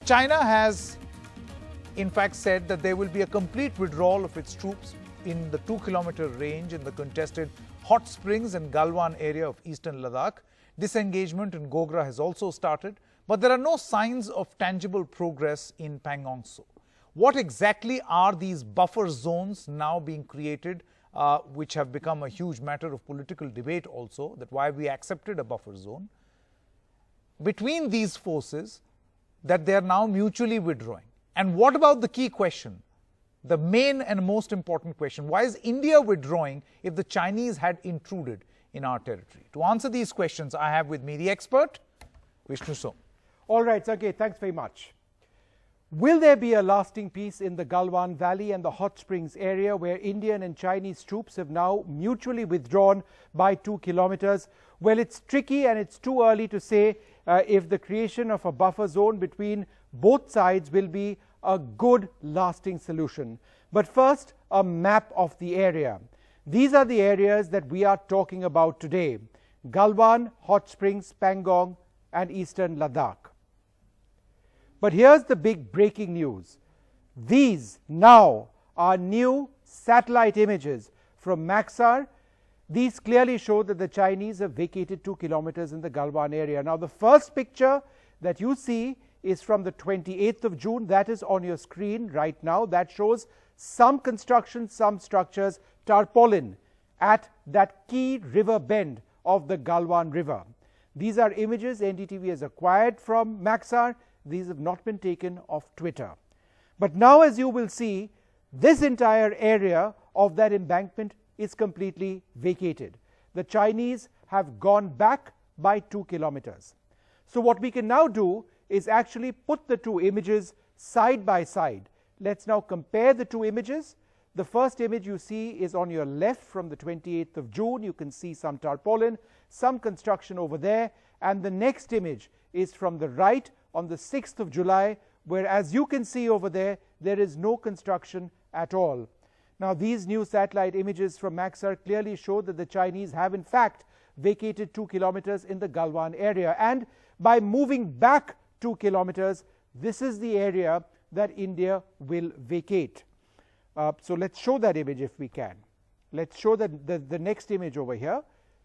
China has in fact said that there will be a complete withdrawal of its troops in the 2-kilometer range in the contested Hot Springs and Galwan area of eastern Ladakh. Disengagement in Gogra has also started, but there are no signs of tangible progress in Pangong Tso. What exactly are these buffer zones now being created, which have become a huge matter of political debate also, that why we accepted a buffer zone between these forces, that they are now mutually withdrawing? And what about the key question, the main and most important question, why is India withdrawing if the Chinese had intruded in our territory? To answer these questions, I have with me the expert, Vishnu Som. All right, Sanket, thanks very much. Will there be a lasting peace in the Galwan Valley and the Hot Springs area where Indian and Chinese troops have now mutually withdrawn by 2 kilometers? Well, it's tricky and it's too early to say if the creation of a buffer zone between both sides will be a good lasting solution. But first, a map of the area. These are the areas that we are talking about today: Galwan, Hot Springs, Pangong and eastern Ladakh. But here's the big breaking news. These now are new satellite images from Maxar. These clearly show that the Chinese have vacated 2 kilometers in the Galwan area. Now, the first picture that you see is from the 28th of June. That is on your screen right now. That shows some construction, some structures, tarpaulin at that key river bend of the Galwan River. These are images NDTV has acquired from Maxar. These have not been taken off Twitter. But now, as you will see, this entire area of that embankment is completely vacated. The Chinese have gone back by 2 kilometers. So what we can now do is actually put the two images side by side. Let's now compare the two images. The first image you see is on your left from the 28th of June. You can see some tarpaulin, some construction over there. And the next image is from the right on the 6th of July, where, as you can see over there, there is no construction at all. Now, these new satellite images from Maxar clearly show that the Chinese have in fact vacated 2 kilometers in the Galwan area. And by moving back 2 kilometers, this is the area that India will vacate. So let's show that image if we can. Let's show the next image over here.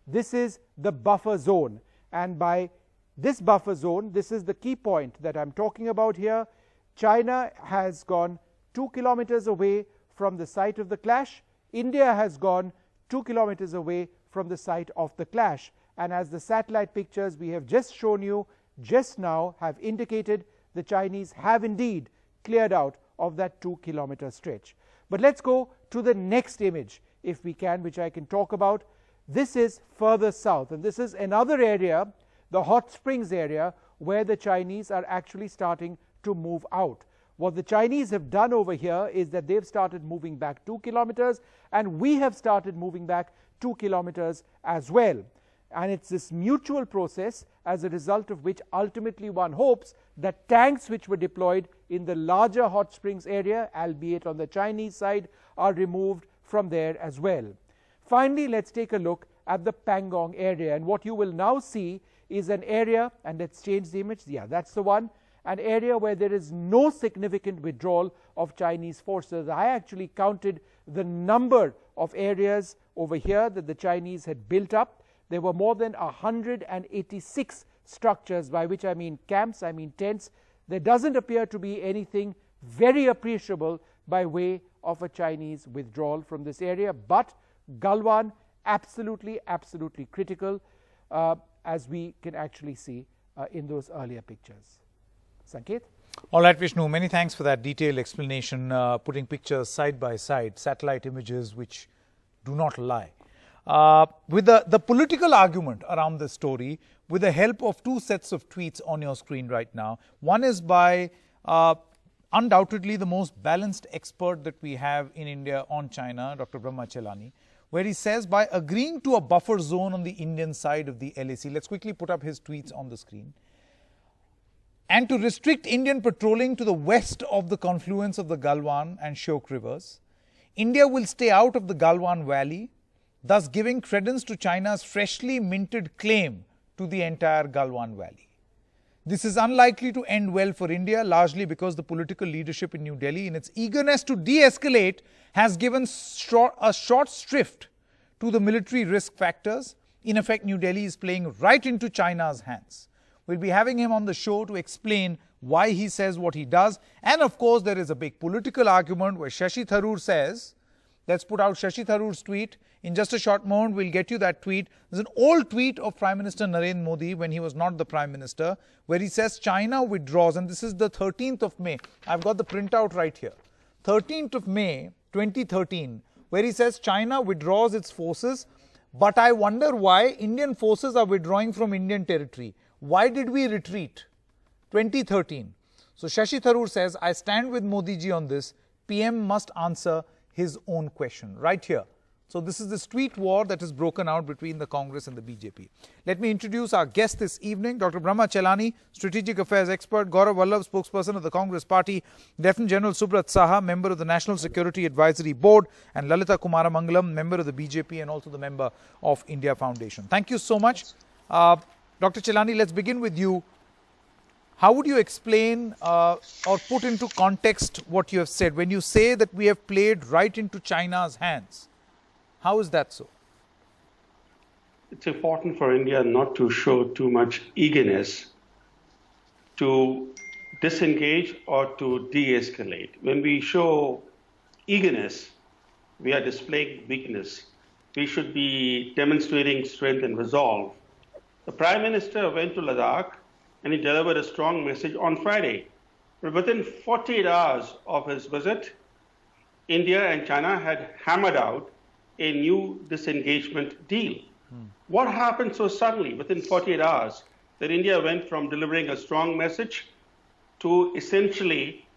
This is the buffer zone. And by this buffer zone, this is the key point that I'm talking about here. China has gone 2 kilometers away from the site of the clash. India has gone 2 kilometers away from the site of the clash. And as the satellite pictures we have just shown you just now have indicated, the Chinese have indeed cleared out of that 2 kilometer stretch. But let's go to the next image if we can, which I can talk about. This is further south, and this is another area, the Hot Springs area, where the Chinese are actually starting to move out. What the Chinese have done over here is that they've started moving back 2 kilometers, and we have started moving back 2 kilometers as well. And it's this mutual process, as a result of which ultimately one hopes that tanks which were deployed in the larger Hot Springs area, albeit on the Chinese side, are removed from there as well. Finally, let's take a look at the Pangong area. And what you will now see is an area, and let's change the image. Yeah, that's the one. An area where there is no significant withdrawal of Chinese forces. I actually counted the number of areas over here that the Chinese had built up. There were more than 186 structures, by which I mean camps, I mean tents. There doesn't appear to be anything very appreciable by way of a Chinese withdrawal from this area. But Galwan, absolutely critical, as we can actually see in those earlier pictures. Sanket? All right, Vishnu, many thanks for that detailed explanation, putting pictures side by side, satellite images which do not lie. With the political argument around this story, with the help of two sets of tweets on your screen right now. One is by undoubtedly the most balanced expert that we have in India on China, Dr. Brahma Chelani, where he says, by agreeing to a buffer zone on the Indian side of the LAC, let's quickly put up his tweets on the screen, and to restrict Indian patrolling to the west of the confluence of the Galwan and Shyok rivers, India will stay out of the Galwan Valley, thus giving credence to China's freshly minted claim to the entire Galwan Valley. This is unlikely to end well for India, largely because the political leadership in New Delhi, in its eagerness to de-escalate, has given a short shrift to the military risk factors. In effect, New Delhi is playing right into China's hands. We'll be having him on the show to explain why he says what he does. And of course, there is a big political argument where Shashi Tharoor says, let's put out Shashi Tharoor's tweet. In just a short moment, we'll get you that tweet. There's an old tweet of Prime Minister Narendra Modi when he was not the Prime Minister, where he says China withdraws, and this is the 13th of May. I've got the printout right here. 13th of May, 2013, where he says China withdraws its forces, but I wonder why Indian forces are withdrawing from Indian territory. Why did we retreat? 2013. So Shashi Tharoor says, I stand with Modi ji on this. PM must answer his own question. Right here. So this is the street war that has broken out between the Congress and the BJP. Let me introduce our guest this evening, Dr. Brahma Chelani, Strategic Affairs Expert, Gaurav Vallabh, Spokesperson of the Congress Party, Lieutenant General Subrat Saha, Member of the National Security Advisory Board, and Lalitha Kumaramangalam, Member of the BJP and also the Member of India Foundation. Thank you so much. Dr. Chelani, let's begin with you. How would you explain or put into context what you have said when you say that we have played right into China's hands? How is that so? It's important for India not to show too much eagerness to disengage or to de-escalate. When we show eagerness, we are displaying weakness. We should be demonstrating strength and resolve. The Prime Minister went to Ladakh and he delivered a strong message on Friday. But within 48 hours of his visit, India and China had hammered out a new disengagement deal. What happened so suddenly within 48 hours that India went from delivering a strong message to essentially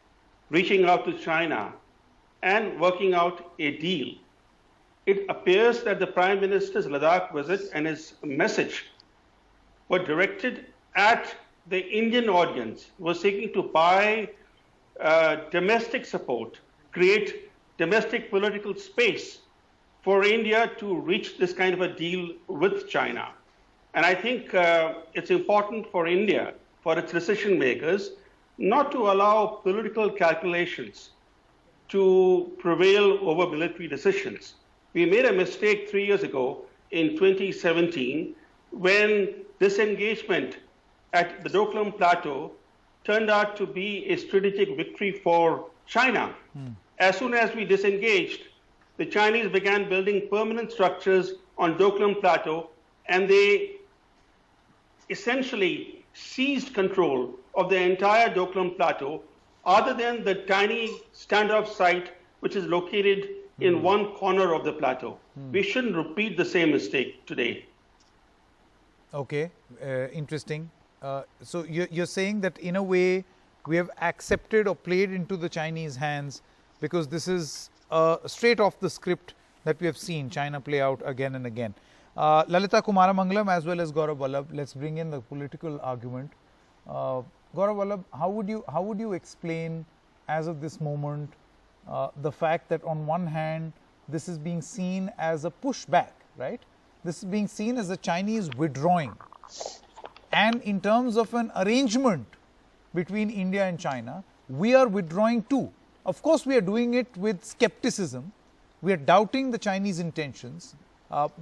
reaching out to China and working out a deal? It appears that the Prime Minister's Ladakh visit and his message were directed at the Indian audience, was seeking to buy domestic support, create domestic political space for India to reach this kind of a deal with China. And I think it's important for India, for its decision makers, not to allow political calculations to prevail over military decisions. We made a mistake 3 years ago in 2017 when disengagement at the Doklam Plateau turned out to be a strategic victory for China. As soon as we disengaged, the Chinese began building permanent structures on Doklam Plateau, and they essentially seized control of the entire Doklam Plateau, other than the tiny standoff site which is located in one corner of the plateau. We shouldn't repeat the same mistake today. Okay, interesting. So you're saying that in a way we have accepted or played into the Chinese hands because this is straight off the script that we have seen China play out again and again. Lalitha Kumaramangalam as well as Gaurav Vallabh, let's bring in the political argument. Gaurav Vallabh, how would you explain as of this moment the fact that on one hand this is being seen as a pushback, right? This is being seen as the Chinese withdrawing, and in terms of an arrangement between India and China, we are withdrawing too. Of course, we are doing it with skepticism. We are doubting the Chinese intentions.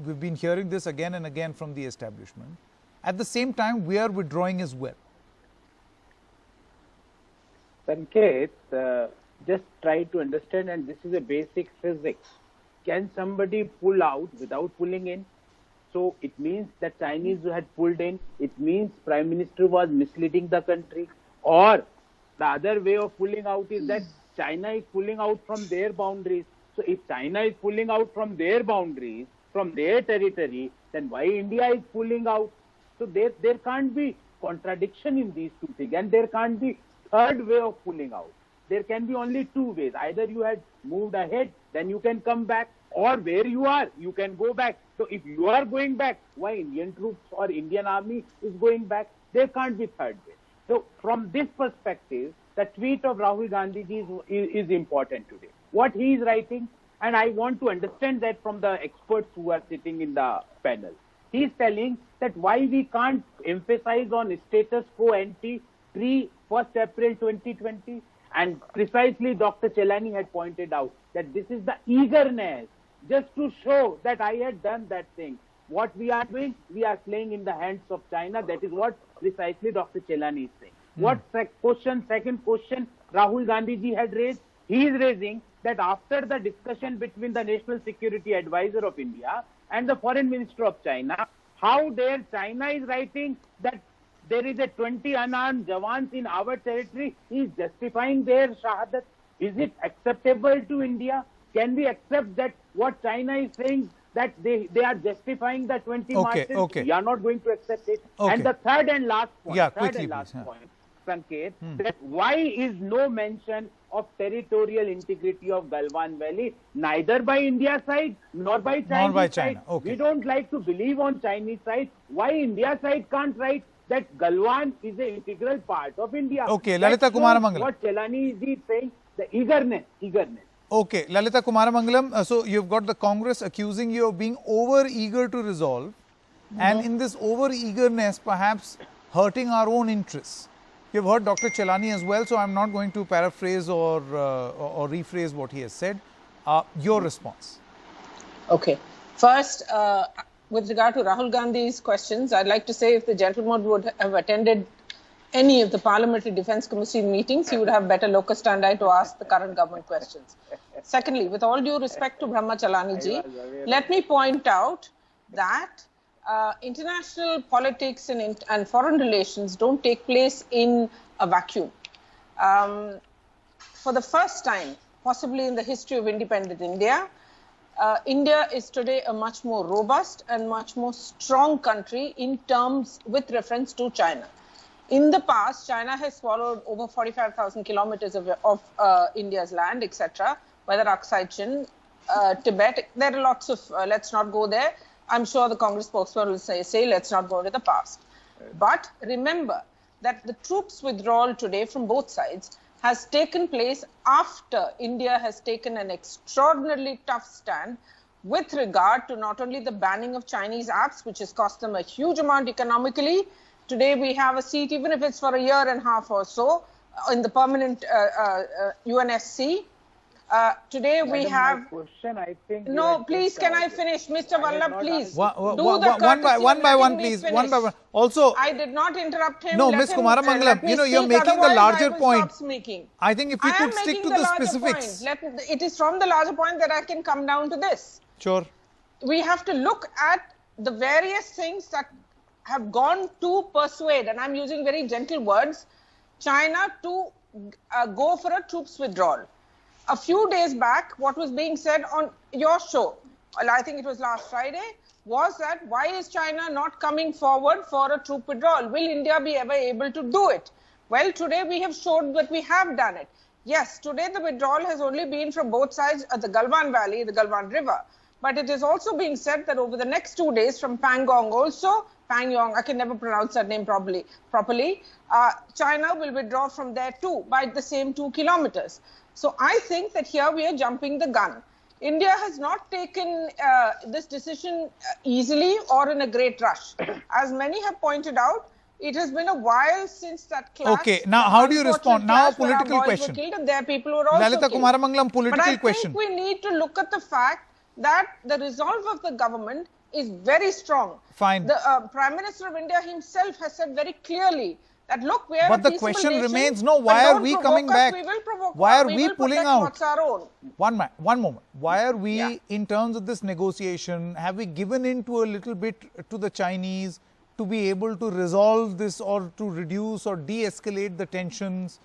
We've been hearing this again and again from the establishment. At the same time, we are withdrawing as well. Sanket, just try to understand, and this is a basic physics. Can somebody pull out without pulling in? So it means that Chinese had pulled in. It means Prime Minister was misleading the country. Or the other way of pulling out is that China is pulling out from their boundaries. So if China is pulling out from their boundaries, from their territory, then why India is pulling out? So there can't be contradiction in these two things, and there can't be third way of pulling out. There can be only two ways. Either you had moved ahead, then you can come back, or where you are, you can go back. So if you are going back, why Indian troops or Indian army is going back? There can't be third way. So from this perspective, the tweet of Rahul Gandhi is important today. What he is writing, and I want to understand that from the experts who are sitting in the panel. He's telling that why we can't emphasize on status quo ante pre-1st April 2020. And precisely Dr. Chelani had pointed out that this is the eagerness just to show that I had done that thing. What we are doing, we are playing in the hands of China. That is what precisely Dr. Chelani is saying. What second question Rahul Gandhi ji had raised? He is raising that after the discussion between the National Security Advisor of India and the Foreign Minister of China, how dare China is writing that there is a 20 unarmed Jawans in our territory. He is justifying their shahadat. Is it acceptable to India? Can we accept that what China is saying, that they are justifying the 20 marches? We are not going to accept it. And the third and last point, Sanket, that why is no mention of territorial integrity of Galwan Valley, neither by India side nor by Chinese side. We don't like to believe on Chinese side. Why India side can't write that Galwan is an integral part of India? Lalitha Kumaramangalam. What Chelani is saying, the eagerness. Okay, Lalitha Kumaramangalam, so you've got the Congress accusing you of being over-eager to resolve, and in this over-eagerness, perhaps hurting our own interests. You've heard Dr. Chelani as well, so I'm not going to paraphrase or rephrase what he has said. Your response. Okay. First, with regard to Rahul Gandhi's questions, I'd like to say if the gentleman would have attended any of the Parliamentary Defence Committee meetings, he would have better locus standi to ask the current government questions. Secondly, with all due respect to Brahma Chelani ji, let me point out that international politics and foreign relations don't take place in a vacuum. For the first time, possibly in the history of independent India, India is today a much more robust and much more strong country in terms with reference to China. In the past, China has swallowed over 45,000 kilometers of India's land, etc. Whether Aksai Tibet, there are lots of, let's not go there. I'm sure the Congress spokesman will say let's not go to the past. But remember that the troops withdrawal today from both sides has taken place after India has taken an extraordinarily tough stand with regard to not only the banning of Chinese apps, which has cost them a huge amount economically. Today we have a seat, even if it's for a year and a half or so, in the permanent UNSC. Today we have... Question, I think no, please, can I finish? Mr. Vallabh, please. One by one, please. One by one. Also, I did not interrupt him. No, Ms. Kumaramangalam, you're making the larger point. I think if you could stick to the specifics. It is from the larger point that I can come down to this. Sure. We have to look at the various things that have gone to persuade, and I'm using very gentle words, China to go for a troops withdrawal. A few days back, what was being said on your show, I think it was last Friday, was that why is China not coming forward for a troop withdrawal? Will India be ever able to do it? Well, today we have showed that we have done it. Yes, today the withdrawal has only been from both sides of the Galwan Valley, the Galwan River. But it is also being said that over the next 2 days from Pangong also, Pangyong, I can never pronounce that name properly, China will withdraw from there too by the same 2 kilometers. So I think that here we are jumping the gun. India has not taken this decision easily or in a great rush. As many have pointed out, it has been a while since that clash. Okay, now how do you respond? Now political question. And there are people who are also Lalita Kumaramangalam, political question. But I think we need to look at the fact that the resolve of the government is very strong. Fine. The Prime Minister of India himself has said very clearly that look, we are but a the question nation, remains, no, why are we coming back? We will provoke, why are we pulling out? What's our own? One moment. Why are we, in terms of this negotiation, have we given in to a little bit to the Chinese to be able to resolve this or to reduce or de-escalate the tensions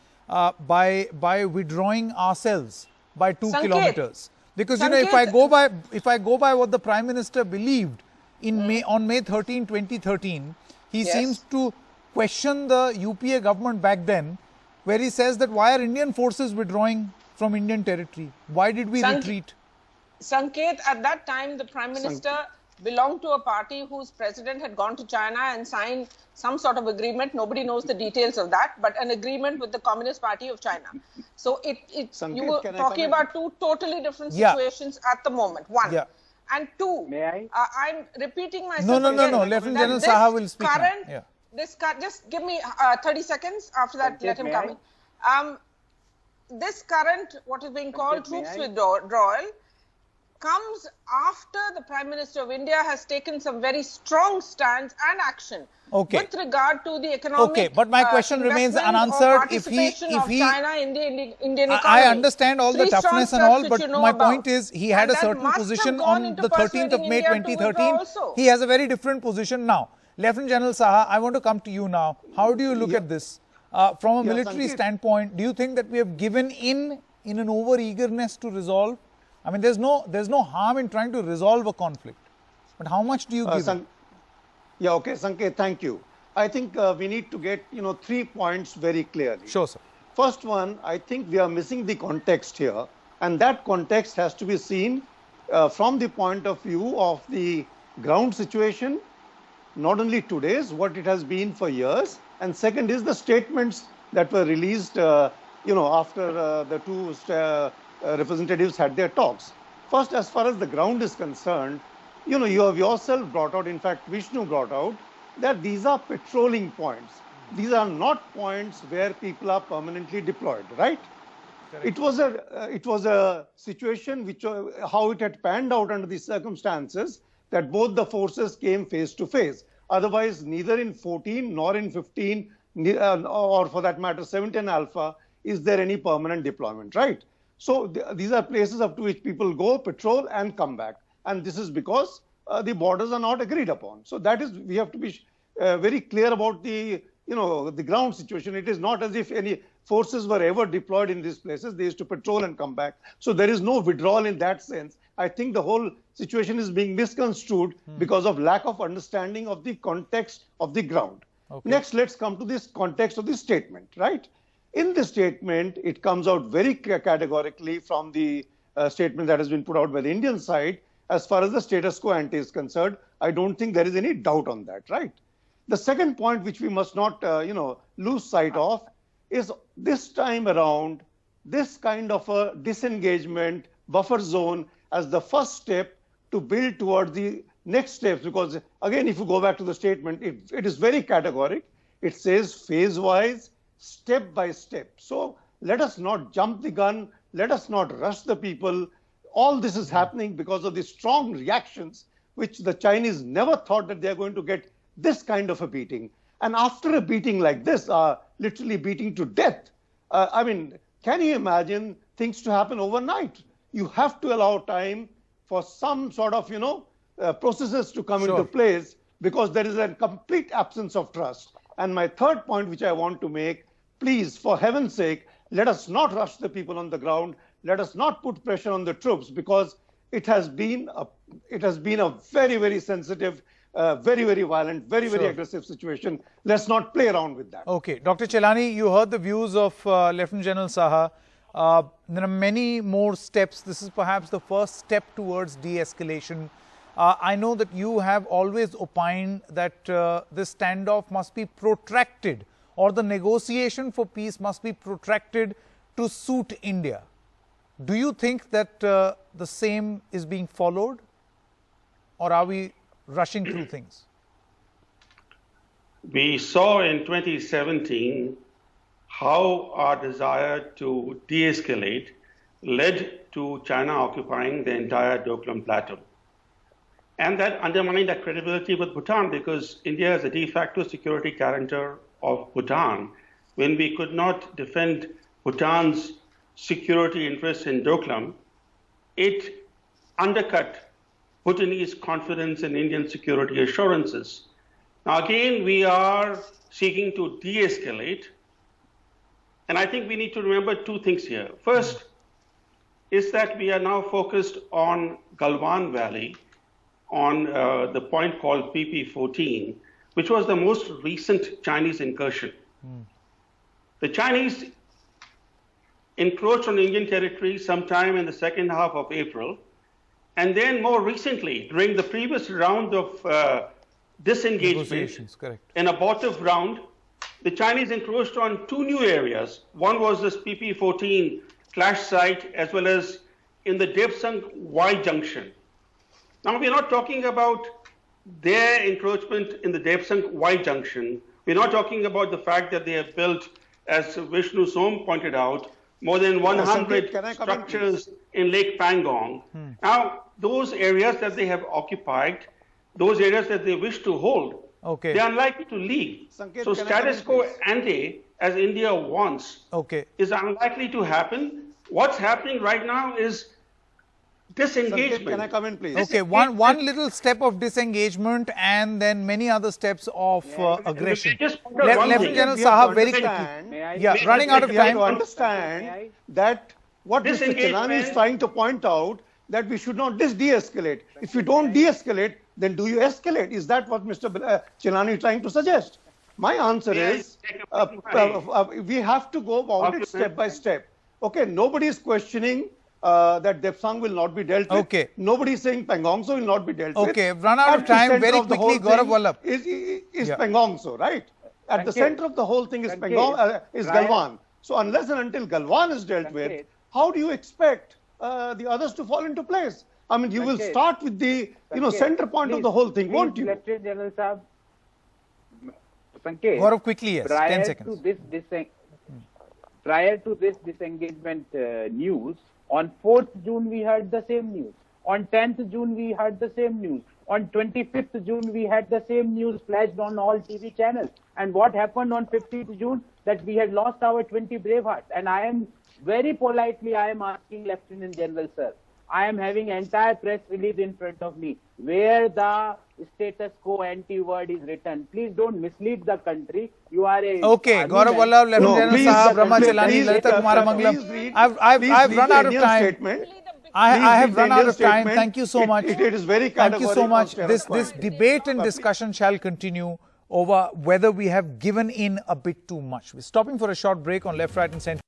by withdrawing ourselves by 2 kilometers? Because you know, if I go by what the Prime Minister believed in on May 13, 2013, he seems to question the UPA government back then, where he says that why are Indian forces withdrawing from Indian territory? Why did we retreat? Sanket, at that time, the Prime Minister belonged to a party whose president had gone to China and signed some sort of agreement. Nobody knows the details of that, but an agreement with the Communist Party of China. So you were talking about 2 totally different situations at the moment. One. And two, May I? I'm repeating myself. No. again, Lieutenant that General this Saha will speak now. current, Yeah. Just give me 30 seconds. After that, let him may come in. This current, what is being called may troops I? withdrawal, comes after the Prime Minister of India has taken some very strong stands and action with regard to the economic. Okay, but my question remains investment unanswered. or participation of China in the Indian economy. I understand all the Three strong toughness and steps all, which but you know my about. point is he had And a that certain must have position gone on into the 13th of persuading May India to 2013. withdraw also. He has a very different position now. Lieutenant General Saha, I want to come to you now. How do you look at this? From a military standpoint, do you think that we have given in an over-eagerness to resolve? I mean, there's no harm in trying to resolve a conflict. But how much do you give in? Yeah, okay, Sanket, thank you. I think we need to get, 3 points very clearly. Sure, sir. First one, I think we are missing the context here. And that context has to be seen from the point of view of the ground situation, not only today's, what it has been for years. And second is the statements that were released, after the two representatives had their talks. First, as far as the ground is concerned, you have yourself brought out, in fact, Vishnu brought out, that these are patrolling points. These are not points where people are permanently deployed, right? Correct. It was a situation which how it had panned out under these circumstances that both the forces came face to face. Otherwise, neither in 14 nor in 15, or for that matter, 17 Alpha, is there any permanent deployment, right? So these are places up to which people go, patrol, and come back. And this is because the borders are not agreed upon. So that is, we have to be very clear about the ground situation. It is not as if any forces were ever deployed in these places. They used to patrol and come back. So there is no withdrawal in that sense. I think the whole situation is being misconstrued because of lack of understanding of the context of the ground. Okay. Next, let's come to this context of the statement, right? In the statement, it comes out very categorically from the statement that has been put out by the Indian side. As far as the status quo ante is concerned, I don't think there is any doubt on that, right? The second point which we must not, lose sight of is this time around, this kind of a disengagement buffer zone as the first step to build towards the next steps. Because again, if you go back to the statement, it is very categoric. It says phase-wise, step by step. So let us not jump the gun. Let us not rush the people. All this is happening because of the strong reactions, which the Chinese never thought that they're going to get this kind of a beating. And after a beating like this, literally beating to death, can you imagine things to happen overnight? You have to allow time for some sort of, processes to come into place, because there is a complete absence of trust. And my third point, which I want to make, please, for heaven's sake, let us not rush the people on the ground. Let us not put pressure on the troops, because it has been a very, very sensitive, very, very violent, very, very aggressive situation. Let's not play around with that. Okay. Dr. Chelani, you heard the views of Lieutenant General Saha. There are many more steps. This is perhaps the first step towards de-escalation. I know that you have always opined that this standoff must be protracted, or the negotiation for peace must be protracted to suit India. Do you think that the same is being followed, or are we rushing through things? We saw in 2017 how our desire to de-escalate led to China occupying the entire Doklam Plateau. And that undermined our credibility with Bhutan, because India is a de facto security guarantor of Bhutan. When we could not defend Bhutan's security interests in Doklam, it undercut Bhutanese confidence in Indian security assurances. Now again, we are seeking to de-escalate. And I think we need to remember two things here. First is that we are now focused on Galwan Valley, on the point called PP-14, which was the most recent Chinese incursion. The Chinese encroached on Indian territory sometime in the second half of April. And then more recently, during the previous round of disengagement, an abortive round, the Chinese encroached on two new areas. One was this PP-14 clash site, as well as in the Devsang Y junction. Now, we're not talking about their encroachment in the Devsang Y junction. We're not talking about the fact that they have built, as Vishnu Som pointed out, more than 100 structures in Lake Pangong. Now, those areas that they have occupied, those areas that they wish to hold, Okay. they are unlikely to leave. Sanket, So can I status come in, quo please? ante, as India wants, Okay. is unlikely to happen. What's happening right now is disengagement. Sanket, can I come in, please? Okay, one little step of disengagement and then many other steps of aggression. Just one thing. Lieutenant General We have Saha, to very quickly. understand- May I- Yeah, May- running out of We have time. to understand that what Mr. Disengagement- Chelani is trying to point out, that we should not de-escalate. If you don't de-escalate, then do you escalate? Is that what Mr. Chelani is trying to suggest? My answer May I is, take a we have to go about it step by step. Okay, nobody is questioning that Devsang will not be dealt with. Okay. Nobody is saying Pangongso will not be dealt with. Okay, run out of At the time. center Very of the quickly, whole Gaurav thing Vallabh. Is Yeah. Pangongso, right? At the Sanket. center of the whole thing is Sanket. is Right. Galwan. So unless and until Galwan is dealt with, Sanket. how do you expect the others to fall into place? I mean, you will Sanket. start with the Sanket, center point of the whole thing, won't you? Lieutenant General Saab, Sanket, Gaurav, quickly, yes. 10 prior seconds. to this disengagement news, on 4th June we heard the same news. On 10th June we heard the same news. On 25th June we had the same news flashed on all TV channels. And what happened on 15th June? That we had lost our 20 brave hearts. And I am very politely, I am asking Lieutenant General Sir, I am having entire press release in front of me where the status quo anti-word is written. Please don't mislead the country. You are a Okay, army Gaurav man. Vallabh, Lieutenant No, General please, Saha, Brahma please, Chelani, please, Lalita Kumar please Mangalam. read- I've please run read out the of Indian time. statement. I Please have read the run out Indian of time. statement. Thank you so much. It is very Thank you so categorical much. on This terrorist debate and crime. discussion shall continue over whether we have given in a bit too much. We're stopping for a short break on Left, Right and Centre.